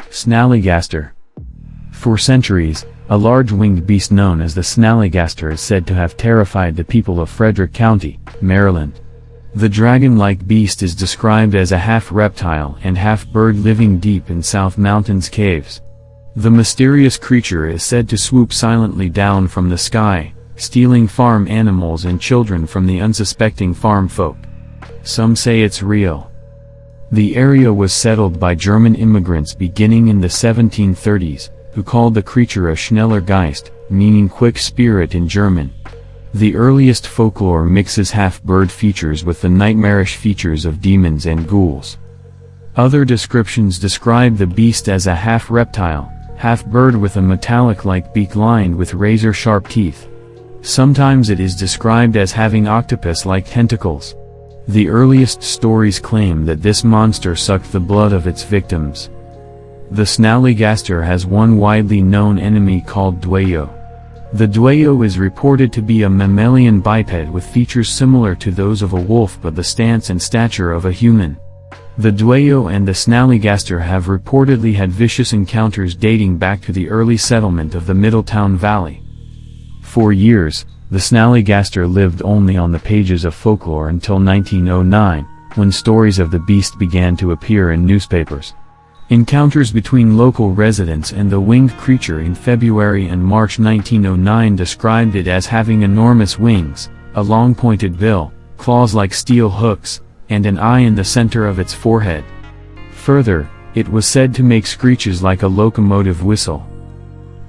Snallygaster. For centuries, a large winged beast known as the Snallygaster is said to have terrified the people of Frederick County, Maryland. The dragon-like beast is described as a half-reptile and half-bird living deep in South Mountain's caves. The mysterious creature is said to swoop silently down from the sky, stealing farm animals and children from the unsuspecting farm folk. Some say it's real. The area was settled by German immigrants beginning in the 1730s, who called the creature a Snallygaster, meaning quick spirit in German. The earliest folklore mixes half-bird features with the nightmarish features of demons and ghouls. Other descriptions describe the beast as a half-reptile, half-bird with a metallic-like beak lined with razor-sharp teeth. Sometimes it is described as having octopus-like tentacles. The earliest stories claim that this monster sucked the blood of its victims. The Snallygaster has one widely known enemy called Dweyo. The Dweyo is reported to be a mammalian biped with features similar to those of a wolf but the stance and stature of a human. The Dweyo and the Snallygaster have reportedly had vicious encounters dating back to the early settlement of the Middletown Valley. For years, the Snallygaster lived only on the pages of folklore until 1909, when stories of the beast began to appear in newspapers. Encounters between local residents and the winged creature in February and March 1909 described it as having enormous wings, a long pointed bill, claws like steel hooks, and an eye in the center of its forehead. Further, it was said to make screeches like a locomotive whistle.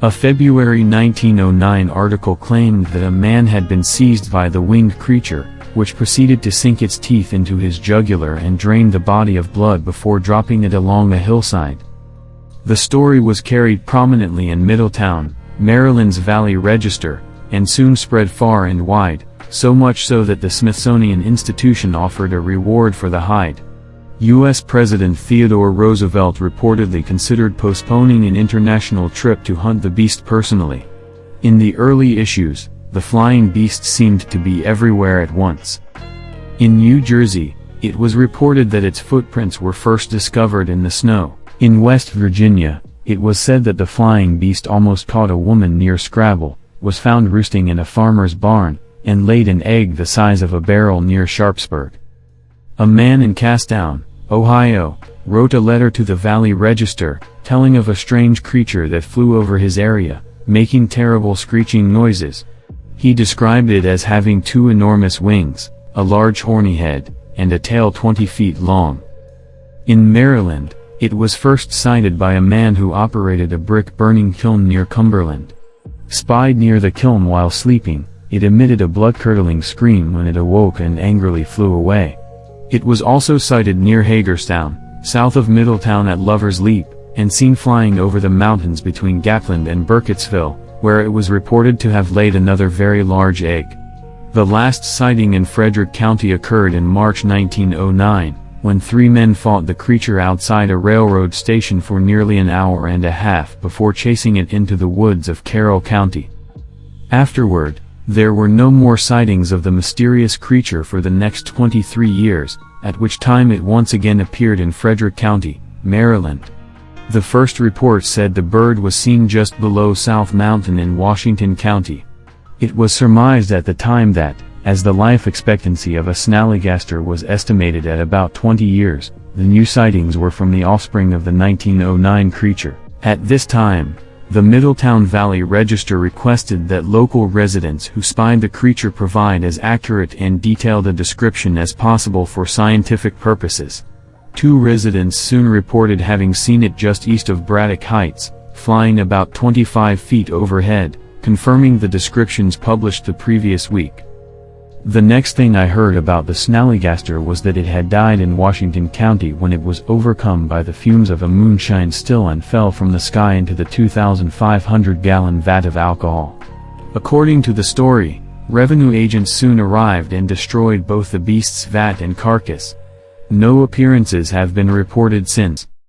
A February 1909 article claimed that a man had been seized by the winged creature, which proceeded to sink its teeth into his jugular and drain the body of blood before dropping it along a hillside. The story was carried prominently in Middletown, Maryland's Valley Register, and soon spread far and wide, so much so that the Smithsonian Institution offered a reward for the hide. U.S. President Theodore Roosevelt reportedly considered postponing an international trip to hunt the beast personally. In the early issues, the flying beast seemed to be everywhere at once. In New Jersey, it was reported that its footprints were first discovered in the snow. In West Virginia, it was said that the flying beast almost caught a woman near Scrabble, was found roosting in a farmer's barn, and laid an egg the size of a barrel near Sharpsburg. A man in Castown, Ohio, wrote a letter to the Valley Register, telling of a strange creature that flew over his area, making terrible screeching noises. He described it as having two enormous wings, a large horny head, and a tail 20 feet long. In Maryland, it was first sighted by a man who operated a brick-burning kiln near Cumberland. Spied near the kiln while sleeping, it emitted a blood-curdling scream when it awoke and angrily flew away. It was also sighted near Hagerstown, south of Middletown at Lover's Leap, and seen flying over the mountains between Gapland and Burkittsville, where it was reported to have laid another very large egg. The last sighting in Frederick County occurred in March 1909, when three men fought the creature outside a railroad station for nearly an hour and a half before chasing it into the woods of Carroll County. Afterward, there were no more sightings of the mysterious creature for the next 23 years, at which time it once again appeared in Frederick County, Maryland. The first report said the bird was seen just below South Mountain in Washington County. It was surmised at the time that, as the life expectancy of a Snallygaster was estimated at about 20 years, the new sightings were from the offspring of the 1909 creature. At this time, the Middletown Valley Register requested that local residents who spied the creature provide as accurate and detailed a description as possible for scientific purposes. Two residents soon reported having seen it just east of Braddock Heights, flying about 25 feet overhead, confirming the descriptions published the previous week. The next thing I heard about the Snallygaster was that it had died in Washington County when it was overcome by the fumes of a moonshine still and fell from the sky into the 2,500-gallon vat of alcohol. According to the story, revenue agents soon arrived and destroyed both the beast's vat and carcass. No appearances have been reported since.